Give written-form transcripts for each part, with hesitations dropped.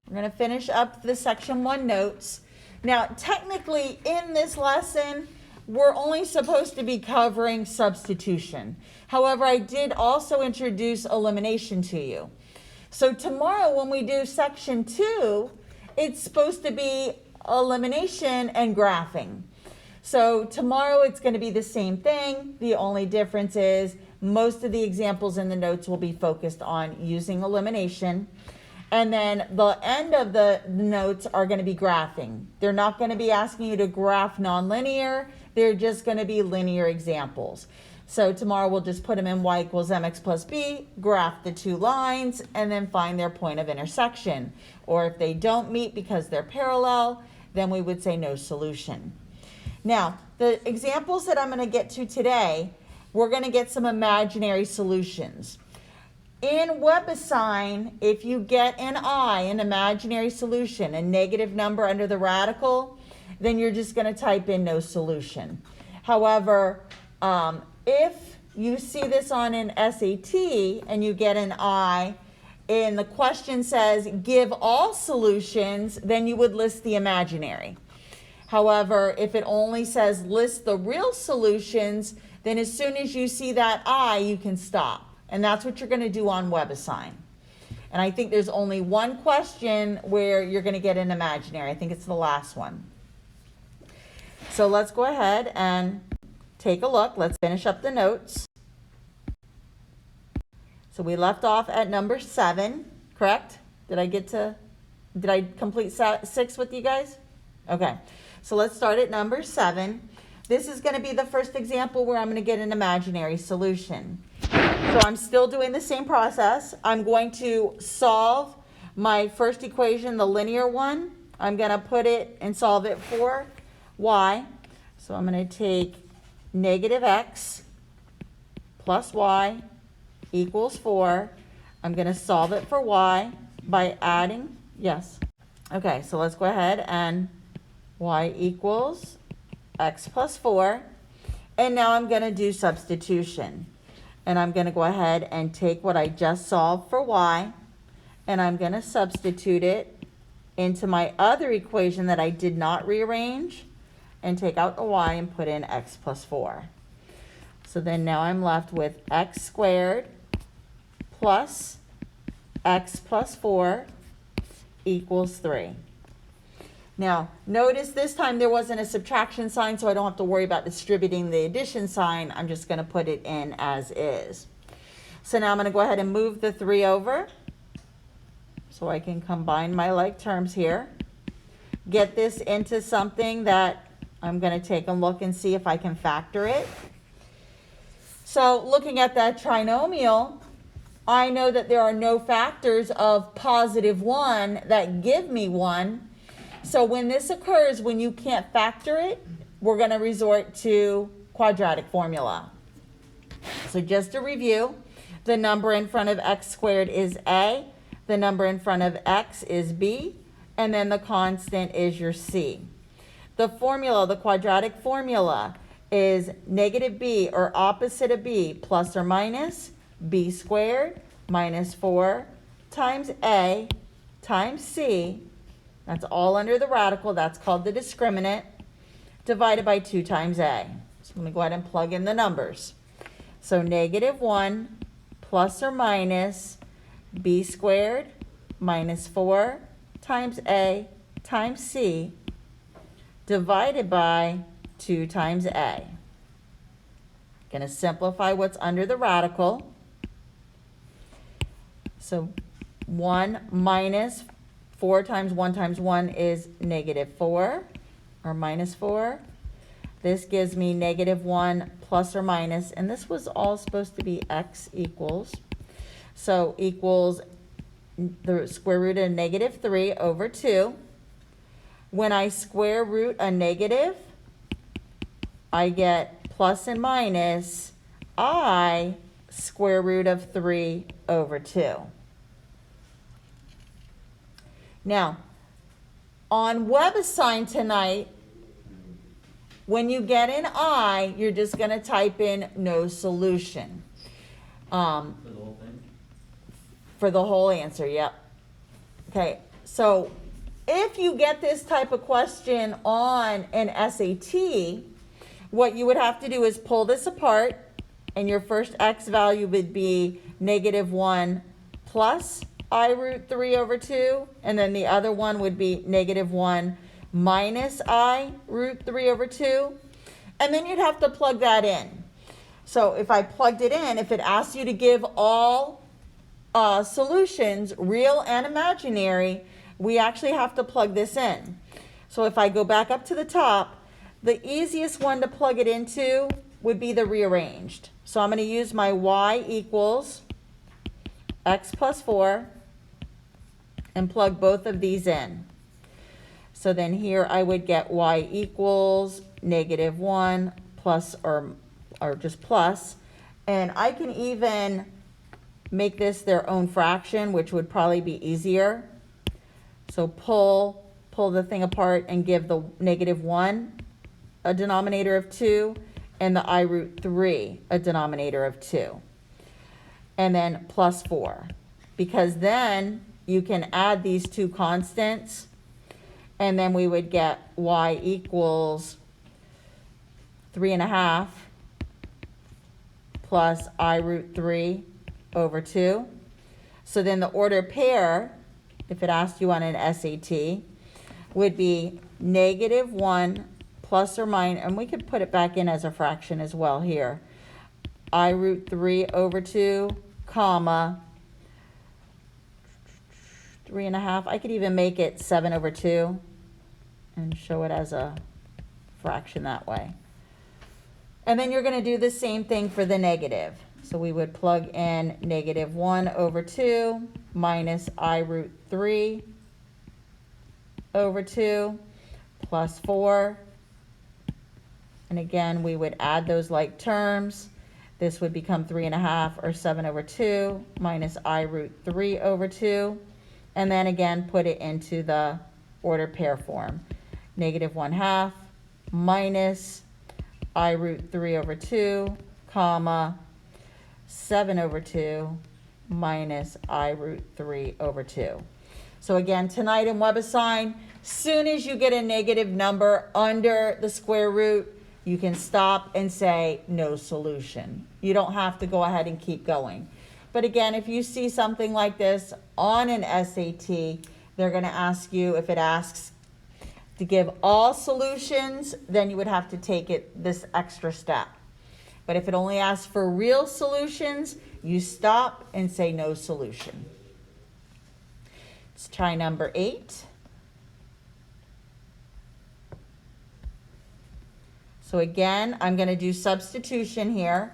We're going to finish up the section 1 notes. Now, technically, in this lesson, we're only supposed to be covering substitution. However, I did also introduce elimination to you. So tomorrow when we do section 2, it's supposed to be elimination and graphing. So tomorrow it's going to be the same thing. The only difference is most of the examples in the notes will be focused on using elimination. And then the end of the notes are going to be graphing. They're not going to be asking you to graph nonlinear. They're just going to be linear examples. So tomorrow we'll just put them in y equals mx plus b, graph the 2 lines, and then find their point of intersection. Or if they don't meet because they're parallel, then we would say no solution. Now, the examples that I'm going to get to today, we're going to get some imaginary solutions. In WebAssign, if you get an I, an imaginary solution, a negative number under the radical, then you're just going to type in no solution. However, if you see this on an SAT and you get an I, and the question says give all solutions, then you would list the imaginary. However, if it only says list the real solutions, then as soon as you see that I, you can stop. And that's what you're going to do on WebAssign. And I think there's only one question where you're going to get an imaginary. I think it's the last one. So let's go ahead and take a look. Let's finish up the notes. So we left off at number 7, correct? Did I complete 6 with you guys? Okay. So let's start at number 7. This is going to be the first example where I'm going to get an imaginary solution. So I'm still doing the same process. I'm going to solve my first equation, the linear one. I'm going to put it and solve it for y. So I'm going to take negative x plus y equals 4. I'm going to solve it for y by adding, yes. Okay, so let's go ahead and y equals x plus 4. And now I'm going to do substitution. And I'm going to go ahead and take what I just solved for y, and I'm going to substitute it into my other equation that I did not rearrange, and take out the y and put in x plus 4. So then now I'm left with x squared plus x plus 4 equals 3. Now, notice this time there wasn't a subtraction sign, so I don't have to worry about distributing the addition sign. I'm just going to put it in as is. So now I'm going to go ahead and move the 3 over so I can combine my like terms here. Get this into something that I'm going to take a look and see if I can factor it. So looking at that trinomial, I know that there are no factors of positive 1 that give me 1. So when this occurs, when you can't factor it, we're going to resort to quadratic formula. So just to review, the number in front of x squared is a, the number in front of x is b, and then the constant is your c. The formula, the quadratic formula, is negative b, or opposite of b, plus or minus b squared minus 4 times a times c. That's all under the radical. That's called the discriminant, divided by 2 times a. So I'm going to go ahead and plug in the numbers. So negative 1 plus or minus b squared minus 4 times a times c, divided by 2 times a. Going to simplify what's under the radical. So 1 minus 4 times 1 is negative 4, or minus 4. This gives me negative 1 plus or minus, and this was all supposed to be x equals. So equals the square root of negative 3 over 2. When I square root a negative, I get plus and minus I square root of 3 over 2. Now, on WebAssign tonight, when you get an I, you're just going to type in no solution. For the whole thing? For the whole answer, yep. Okay, So if you get this type of question on an SAT, what you would have to do is pull this apart, and your first x value would be -1 plus I root 3 over 2, and then the other one would be -1 minus I root 3 over 2, and then you'd have to plug that in. So if I plugged it in, if it asks you to give all solutions, real and imaginary, we actually have to plug this in. So if I go back up to the top, the easiest one to plug it into would be the rearranged. So I'm going to use my y equals x plus 4 and plug both of these in. So then here I would get y equals -1 plus or just plus, and I can even make this their own fraction, which would probably be easier. So pull the thing apart and give the -1 a denominator of 2 and the I root 3 a denominator of 2. And then plus 4, because then you can add these two constants, and then we would get y equals 3.5 plus I root 3 over 2. So then the order pair, if it asked you on an SAT, would be -1 plus or minus, and we could put it back in as a fraction as well here, I root 3 over 2, comma, 3.5. I could even make it 7 over 2 and show it as a fraction that way. And then you're going to do the same thing for the negative. So we would plug in -1 over 2 minus I root 3 over 2 plus 4. And again, we would add those like terms. This would become 3.5 or 7 over 2 minus I root 3 over 2. And then again, put it into the order pair form. -1/2 minus I root 3 over 2, comma, 7 over 2 minus I root 3 over 2. So again, tonight in WebAssign, soon as you get a negative number under the square root, you can stop and say no solution. You don't have to go ahead and keep going. But again, if you see something like this on an SAT, they're going to ask you, if it asks to give all solutions, then you would have to take it this extra step. But if it only asks for real solutions, you stop and say no solution. Let's try number 8. So again, I'm going to do substitution here.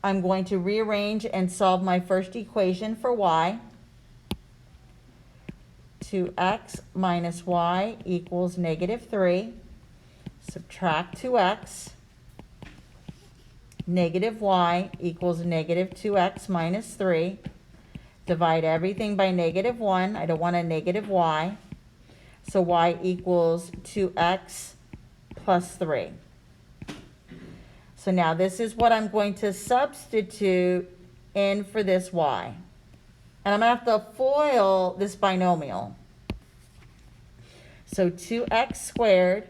I'm going to rearrange and solve my first equation for y. 2x minus y equals -3. Subtract 2x. -y equals -2x minus 3. Divide everything by -1. I don't want a negative y. So y equals 2x plus 3. So now this is what I'm going to substitute in for this y. And I'm going to have to FOIL this binomial. So 2x squared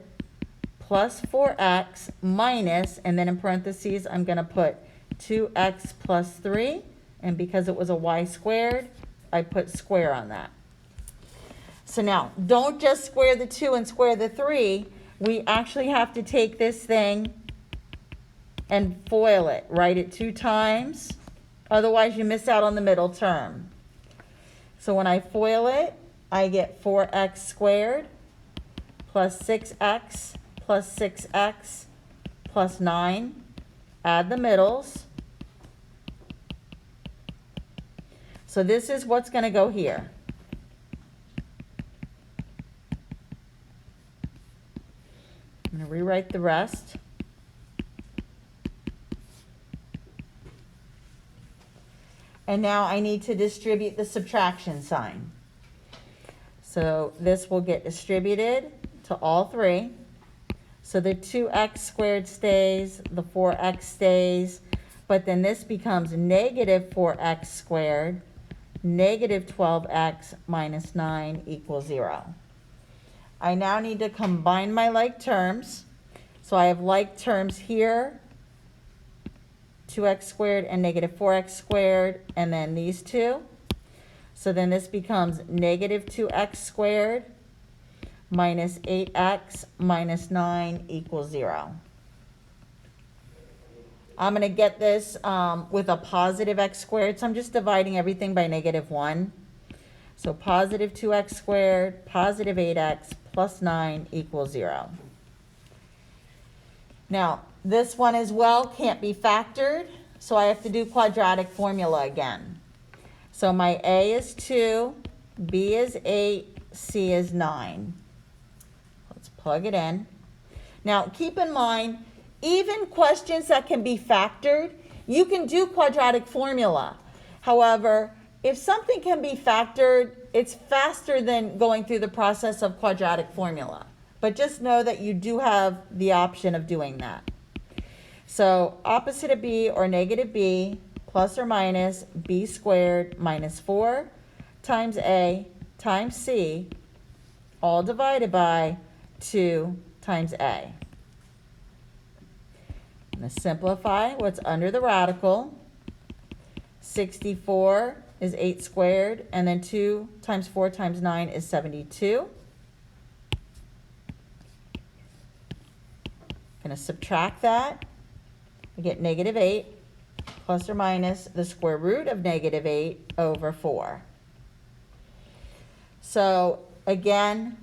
plus 4x minus, and then in parentheses, I'm going to put 2x plus 3. And because it was a y squared, I put square on that. So now, don't just square the 2 and square the 3. We actually have to take this thing and FOIL it. Write it 2 times. Otherwise, you miss out on the middle term. So when I FOIL it, I get 4x squared plus 6x plus 6x plus 9. Add the middles. So this is what's going to go here. I'm going to rewrite the rest. And now I need to distribute the subtraction sign. So this will get distributed to all 3. So the 2x squared stays, the 4x stays, but then this becomes -4x squared, negative 12x minus 9 equals 0. I now need to combine my like terms. So I have like terms here, 2x squared and negative 4x squared, and then these two. So then this becomes negative 2x squared minus 8x minus 9 equals 0. I'm going to get this with a positive x squared, so I'm just dividing everything by negative 1. So positive 2x squared, positive 8x plus 9 equals 0. Now, this one as well can't be factored, so I have to do quadratic formula again. So my a is 2, b is 8, c is 9. Let's plug it in. Now, keep in mind, even questions that can be factored, you can do quadratic formula. However, if something can be factored, it's faster than going through the process of quadratic formula. But just know that you do have the option of doing that. So opposite of b, or negative b, plus or minus b squared minus 4 times a times c, all divided by 2 times a. I'm going to simplify what's under the radical. 64 is 8 squared, and then 2 times 4 times 9 is 72. I'm going to subtract that. I get negative 8 plus or minus the square root of negative 8 over 4. So again,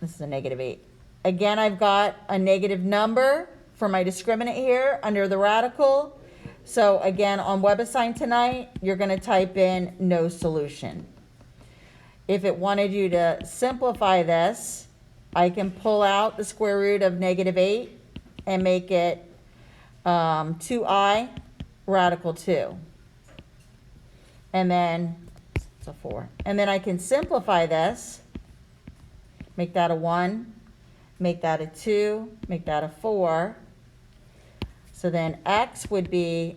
this is a negative 8. Again, I've got a negative number for my discriminant here under the radical. So again, on WebAssign tonight, you're going to type in no solution. If it wanted you to simplify this, I can pull out the square root of negative 8 and make it 2i radical 2. And then, it's a 4. And then I can simplify this, make that a 1, make that a 2, make that a 4. So then x would be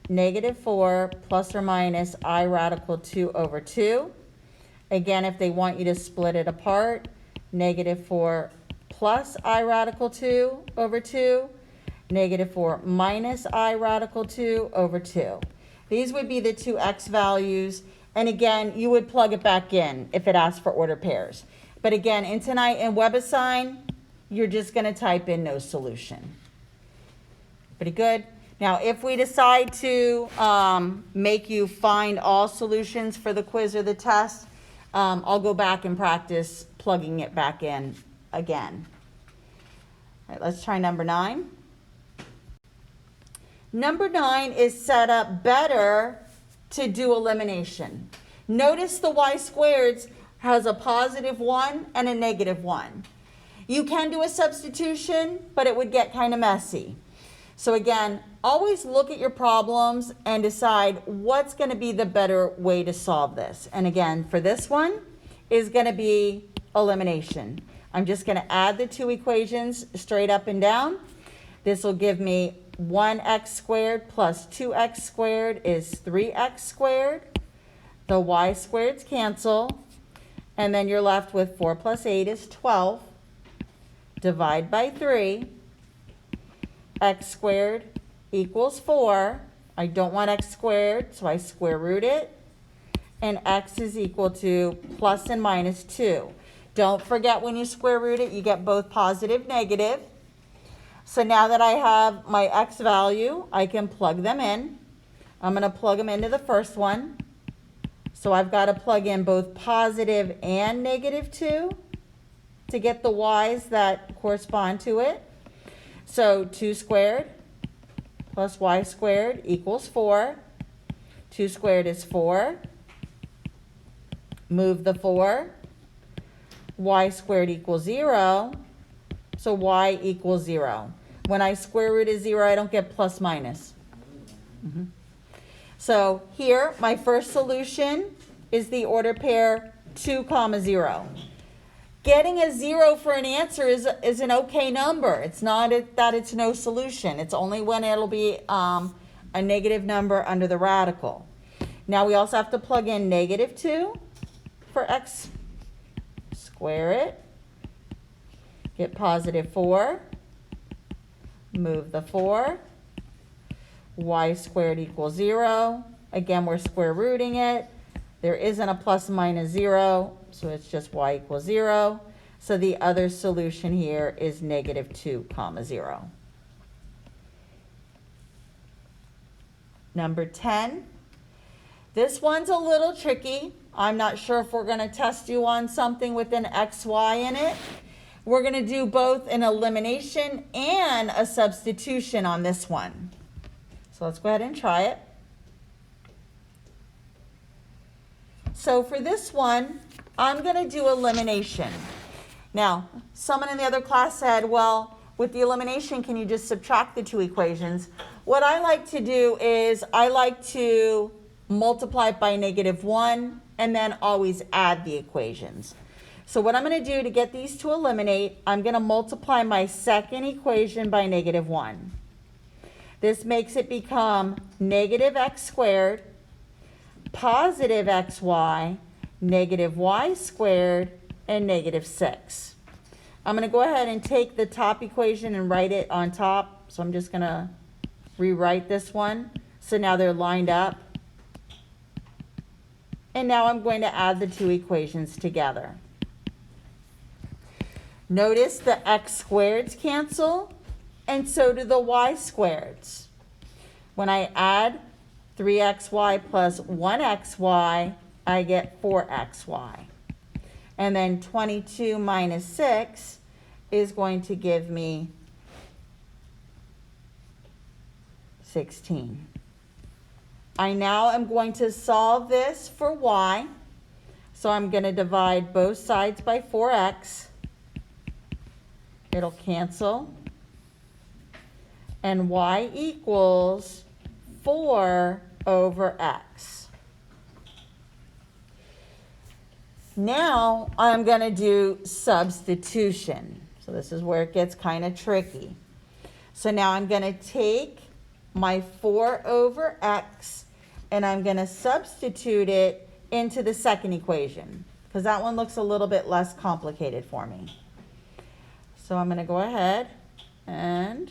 negative 4 plus or minus I radical 2 over 2. Again, if they want you to split it apart, negative 4 plus I radical 2 over 2, negative 4 minus I radical 2 over 2. These would be the two x values. And again, you would plug it back in if it asks for order pairs. But again, in tonight in WebAssign, you're just going to type in no solution. Pretty good. Now, if we decide to make you find all solutions for the quiz or the test, I'll go back and practice plugging it back in again. All right, let's try number 9. Number 9 is set up better to do elimination. Notice the y squareds has a positive 1 and a negative 1. You can do a substitution, but it would get kind of messy. So again, always look at your problems and decide what's going to be the better way to solve this. And again, for this one is going to be elimination. I'm just going to add the two equations straight up and down. This will give me 1x squared plus 2x squared is 3x squared. The y squareds cancel. And then you're left with 4 plus 8 is 12. Divide by 3. X squared equals 4. I don't want x squared, so I square root it. And x is equal to plus and minus 2. Don't forget when you square root it, you get both positive, negative. So now that I have my x value, I can plug them in. I'm going to plug them into the first one. So I've got to plug in both positive and negative 2 to get the y's that correspond to it. So 2 squared plus y squared equals 4. 2 squared is 4. Move the 4. Y squared equals 0. So y equals 0. When I square root a 0, I don't get plus minus. So here, my first solution is the order pair 2, 0. Getting a 0 for an answer is an okay number. It's not that it's no solution. It's only when it'll be a negative number under the radical. Now we also have to plug in -2 for x, square it, get +4, move the 4, y squared equals 0. Again, we're square rooting it. There isn't a plus minus 0, so it's just y equals 0. So the other solution here is -2, 0. Number 10. This one's a little tricky. I'm not sure if we're going to test you on something with an xy in it. We're going to do both an elimination and a substitution on this one. So let's go ahead and try it. So for this one, I'm going to do elimination. Now, someone in the other class said, well, with the elimination, can you just subtract the two equations? What I like to do is I like to multiply it by -1 and then always add the equations. So what I'm going to do to get these to eliminate, I'm going to multiply my second equation by -1. This makes it become -x squared, positive xy, -y squared, and -6. I'm going to go ahead and take the top equation and write it on top. So I'm just going to rewrite this one. So now they're lined up. And now I'm going to add the two equations together. Notice the x squareds cancel, and so do the y squareds. When I add 3xy plus 1xy, I get 4xy. And then 22 minus 6 is going to give me 16. I now am going to solve this for y. So I'm going to divide both sides by 4x. It'll cancel. And y equals 4 over x. Now I'm going to do substitution. So this is where it gets kind of tricky. So now I'm going to take my 4 over x and I'm going to substitute it into the second equation because that one looks a little bit less complicated for me. So I'm going to go ahead and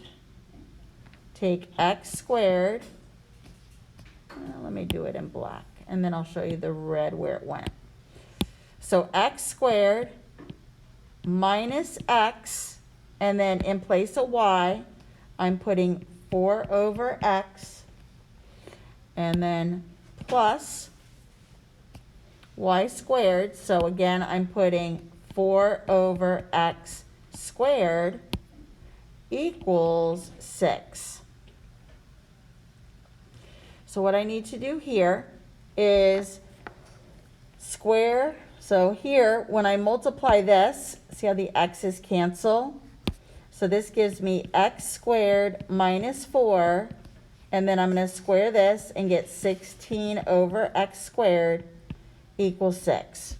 take x squared. Let me do it in black and then I'll show you the red where it went. So x squared minus x, and then in place of y, I'm putting 4 over x, and then plus y squared. So again, I'm putting 4 over x squared equals 6. So what I need to do here is square. So here, when I multiply this, see how the x's cancel? So this gives me x squared minus 4, and then I'm going to square this and get 16 over x squared equals 6.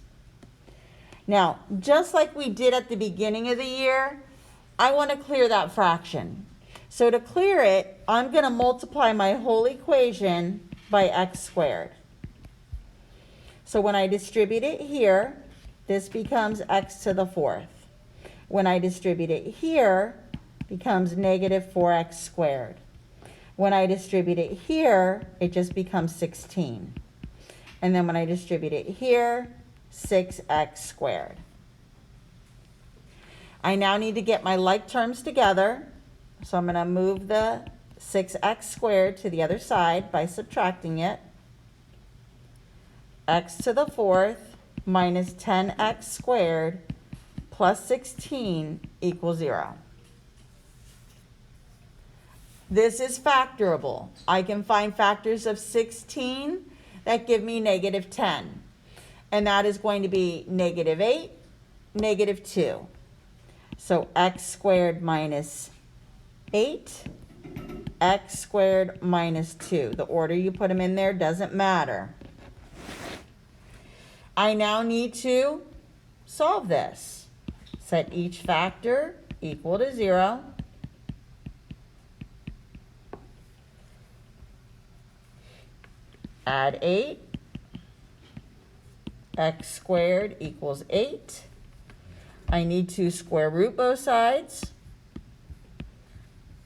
Now, just like we did at the beginning of the year, I want to clear that fraction. So to clear it, I'm going to multiply my whole equation by x squared. So when I distribute it here, this becomes x to the 4th. When I distribute it here, it becomes negative 4x squared. When I distribute it here, it just becomes 16. And then when I distribute it here, 6x squared. I now need to get my like terms together. So I'm going to move the 6x squared to the other side by subtracting it. X to the 4th minus 10x squared plus 16 equals 0. This is factorable. I can find factors of 16 that give me negative 10. And that is going to be negative 8, negative 2. So x squared minus 8, x squared minus 2. The order you put them in there doesn't matter. I now need to solve this. Set each factor equal to 0. Add 8 x squared equals 8. I need to square root both sides.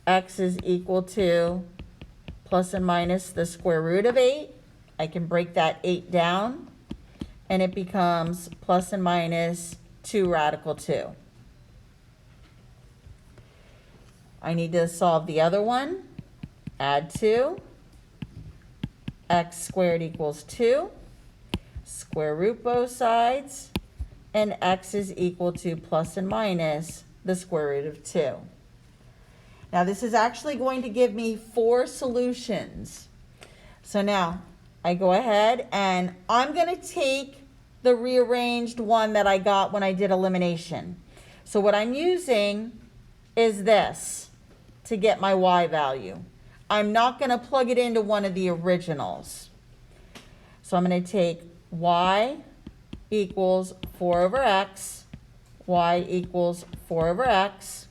X is equal to plus and minus the square root of 8. I can break that 8 down, and it becomes plus and minus 2 radical 2. I need to solve the other one. Add 2. X squared equals 2. Square root both sides. And x is equal to plus and minus the square root of 2. Now this is actually going to give me 4 solutions. So now I go ahead and I'm going to take the rearranged one that I got when I did elimination. So what I'm using is this to get my y value. I'm not going to plug it into one of the originals. So I'm going to take y equals 4 over x, y equals 4 over x,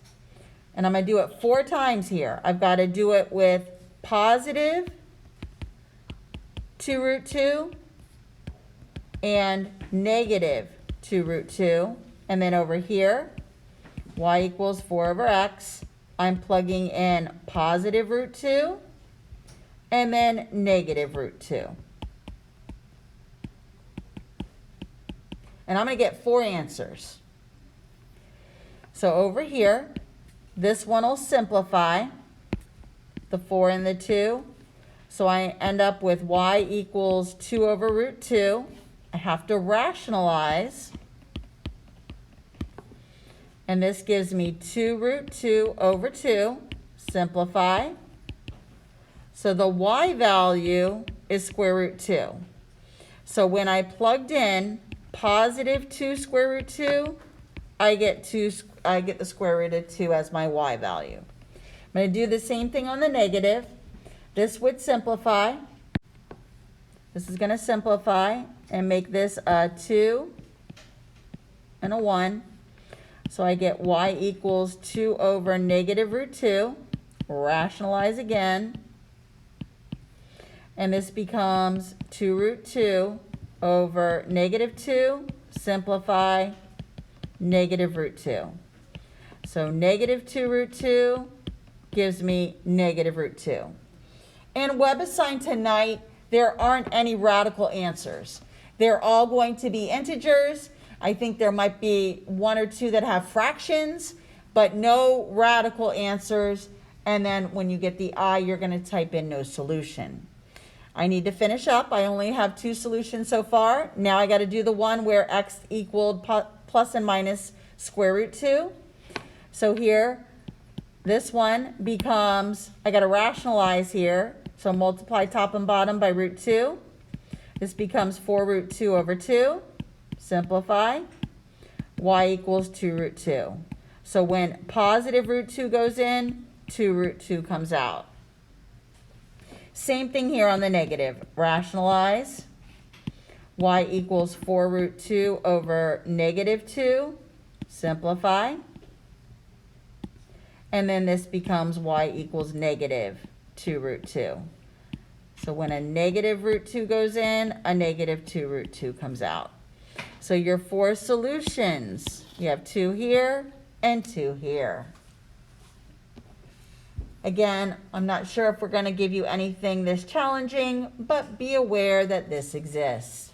and I'm going to do it 4 times here. I've got to do it with positive 2 root 2 and negative 2 root 2, and then over here, y equals 4 over x, I'm plugging in positive root 2 and then negative root 2. And I'm going to get 4 answers. So over here, this one will simplify, the 4 and the 2. So I end up with y equals 2 over root 2. I have to rationalize. And this gives me 2 root 2 over 2. Simplify. So the y value is square root 2. So when I plugged in positive 2 square root 2, I get the square root of 2 as my y value. I'm going to do the same thing on the negative. This would simplify. This is going to simplify and make this a 2 and a 1. So I get y equals 2 over negative root 2. Rationalize again. And this becomes 2 root 2 over negative 2, simplify, negative root 2. So negative 2 root 2 gives me negative root 2. In WebAssign tonight, there aren't any radical answers. They're all going to be integers. I think there might be 1 or 2 that have fractions, but no radical answers. And then when you get the I, you're going to type in no solution. I need to finish up. I only have 2 solutions so far. Now I got to do the one where x equaled plus and minus square root 2. So here, this one becomes, I got to rationalize here. So multiply top and bottom by root 2. This becomes 4 root 2 over 2. Simplify. Y equals 2 root 2. So when positive root 2 goes in, 2 root 2 comes out. Same thing here on the negative. Rationalize. Y equals 4 root 2 over negative 2. Simplify. And then this becomes y equals negative 2 root 2. So when a negative root 2 goes in, a negative 2 root 2 comes out. So your 4 solutions, you have 2 here and 2 here. Again, I'm not sure if we're going to give you anything this challenging, but be aware that this exists.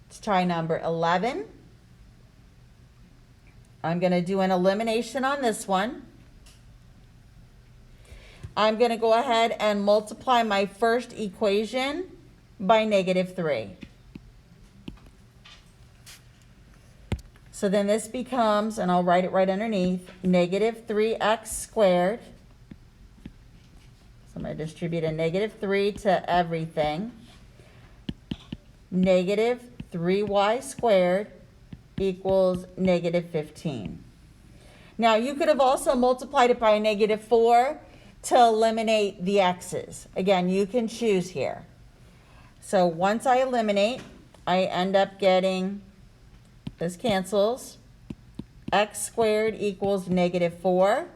Let's try number 11. I'm going to do an elimination on this one. I'm going to go ahead and multiply my first equation by negative 3. So then this becomes, and I'll write it right underneath, negative 3x squared. So I'm going to distribute a negative 3 to everything. Negative 3y squared equals negative 15. Now you could have also multiplied it by a negative 4 to eliminate the x's. Again, you can choose here. So once I eliminate, I end up getting, this cancels, x squared equals negative 4,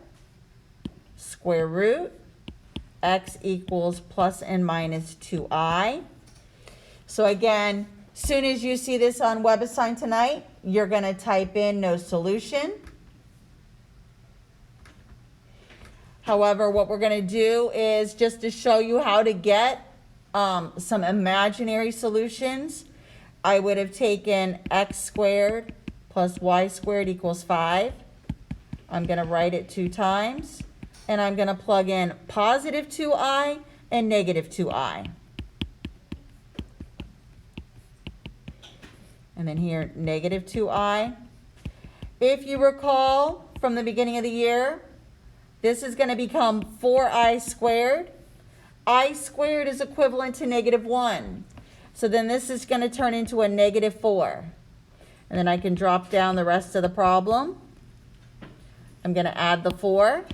square root, x equals plus and minus 2i. So again, Soon as you see this on WebAssign tonight, you're going to type in no solution. However, what we're going to do is just to show you how to get some imaginary solutions. I would have taken x squared plus y squared equals 5. I'm going to write it 2 times, and I'm going to plug in positive 2i and negative 2i. And then here, negative 2i. If you recall from the beginning of the year, this is going to become 4i squared. I squared is equivalent to negative 1. So then this is going to turn into a negative 4. And then I can drop down the rest of the problem. I'm going to add the 4.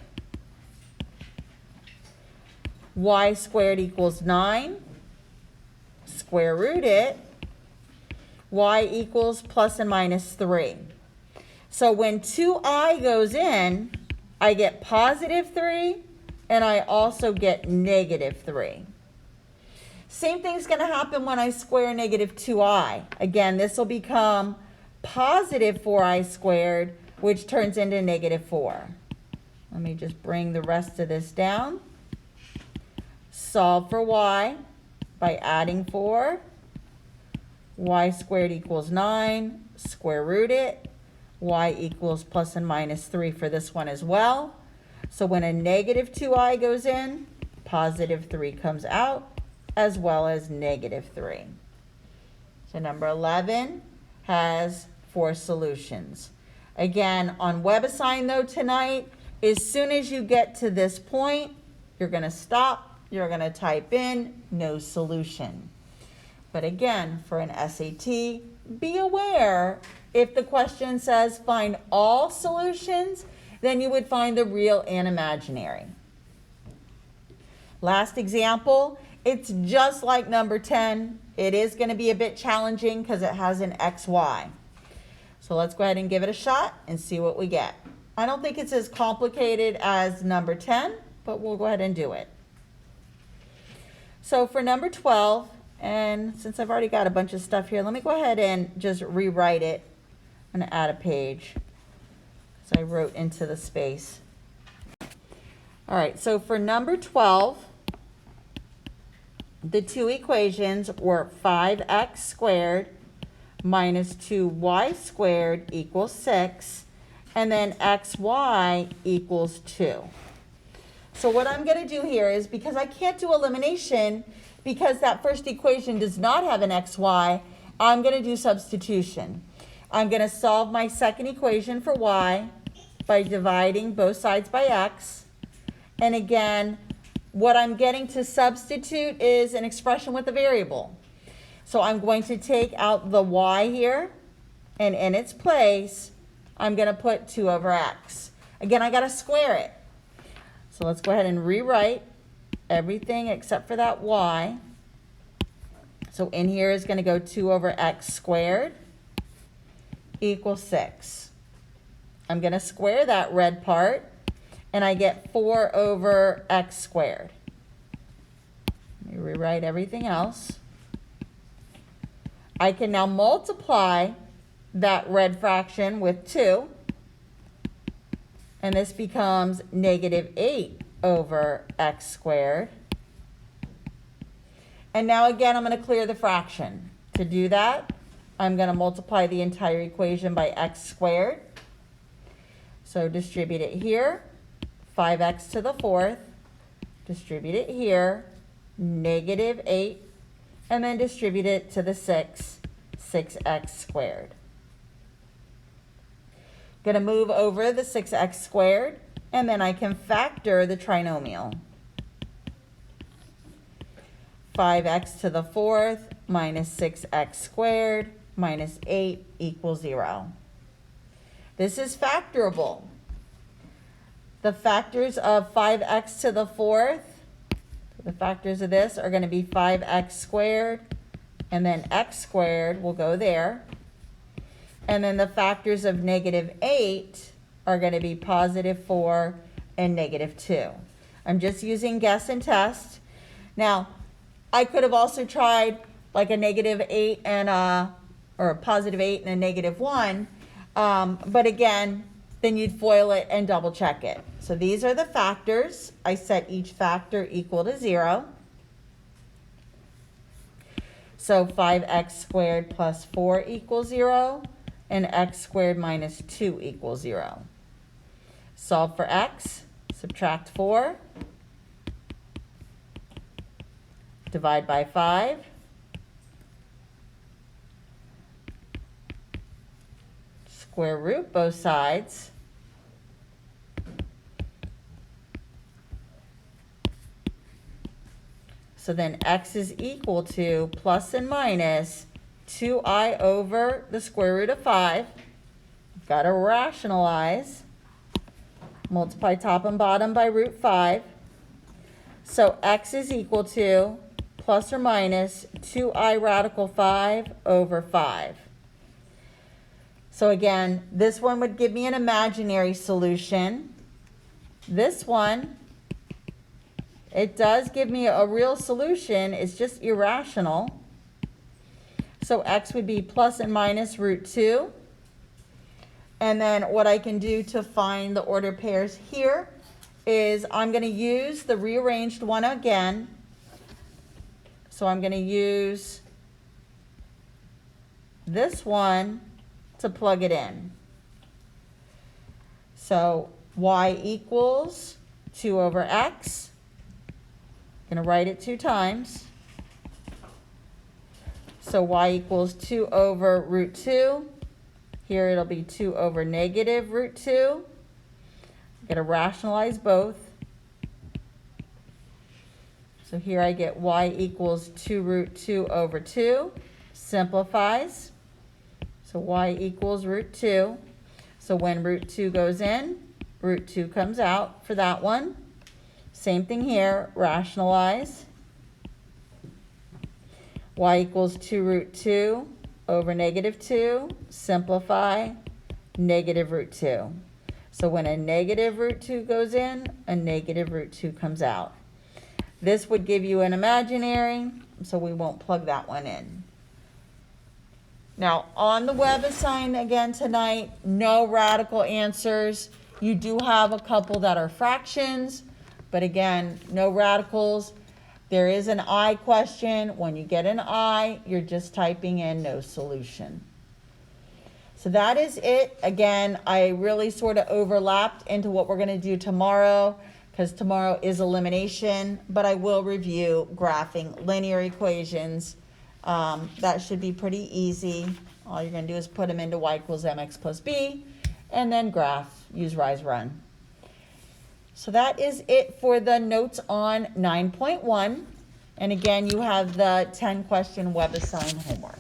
Y squared equals 9. Square root it. Y equals plus and minus 3. So when 2i goes in, I get positive 3, and I also get negative 3. Same thing's going to happen when I square negative 2i. Again, this will become positive 4i squared, which turns into negative 4. Let me just bring the rest of this down. Solve for y by adding 4. Y squared equals 9. Square root it. Y equals plus and minus 3 for this one as well. So when a negative 2i goes in, positive 3 comes out, as well as negative 3. So number 11 has 4 solutions. Again, on WebAssign though tonight, as soon as you get to this point, you're going to stop, you're going to type in no solution. But again, for an SAT, be aware if the question says find all solutions, then you would find the real and imaginary. Last example, it's just like number 10. It is going to be a bit challenging because it has an XY. So let's go ahead and give it a shot and see what we get. I don't think it's as complicated as number 10, but we'll go ahead and do it. So for number 12, and since I've already got a bunch of stuff here, let me go ahead and just rewrite it. I'm going to add a page. So I wrote into the space. All right, so for number 12, the two equations were 5x squared minus 2y squared equals 6, and then xy equals 2. So what I'm going to do here is, because I can't do elimination because that first equation does not have an xy, I'm going to do substitution. I'm going to solve my second equation for y by dividing both sides by x. And again, what I'm getting to substitute is an expression with a variable. So I'm going to take out the y here, and in its place, I'm going to put 2 over x. Again, I got to square it. So let's go ahead and rewrite everything except for that y. So in here is going to go 2 over x squared equals 6. I'm going to square that red part, and I get 4 over x squared. Let me rewrite everything else. I can now multiply that red fraction with 2, and this becomes negative 8 over x squared. And now again, I'm going to clear the fraction. To do that, I'm going to multiply the entire equation by x squared. So distribute it here, 5x to the 4th. Distribute it here, negative 8. And then distribute it to the 6, 6x squared. Going to move over the 6x squared, and then I can factor the trinomial. 5x to the 4th minus 6x squared minus 8 equals 0. This is factorable. The factors of 5x to the 4th, the factors of this are going to be 5x squared, and then x squared will go there. And then the factors of negative 8 are going to be positive 4 and negative 2. I'm just using guess and test. Now, I could have also tried like a -8 and or a +8 and a -1. But again, then you'd FOIL it and double check it. So these are the factors. I set each factor equal to 0. So 5x squared plus 4 equals 0, and x squared minus 2 equals 0. Solve for x, subtract 4, divide by 5, square root both sides, so then x is equal to plus and minus 2i over the square root of 5. Got to rationalize. Multiply top and bottom by root 5. So x is equal to plus or minus 2i radical 5 over 5. So again, this one would give me an imaginary solution. This one, it does give me a real solution. It's just irrational. So x would be plus and minus root 2. And then what I can do to find the order pairs here is I'm going to use the rearranged one again. So I'm going to use this one to plug it in. So y equals 2 over x. I'm going to write it 2 times. So y equals 2 over root 2. Here it'll be 2 over negative root 2. I'm going to rationalize both. So here I get y equals 2 root 2 over 2. Simplifies. So y equals root 2. So when root 2 goes in, root 2 comes out for that one. Same thing here, rationalize. Y equals 2 root 2 over negative 2, simplify, negative root 2. So when a negative root 2 goes in, a negative root 2 comes out. This would give you an imaginary, so we won't plug that one in. Now, on the web assign again tonight, no radical answers. You do have a couple that are fractions, but again, no radicals. There is an I question. When you get an I, you're just typing in no solution. So that is it. Again, I really sort of overlapped into what we're going to do tomorrow because tomorrow is elimination, but I will review graphing linear equations. That should be pretty easy. All you're going to do is put them into y equals mx plus b, and then graph, use rise run. So that is it for the notes on 9.1. And again, you have the 10-question web assign homework.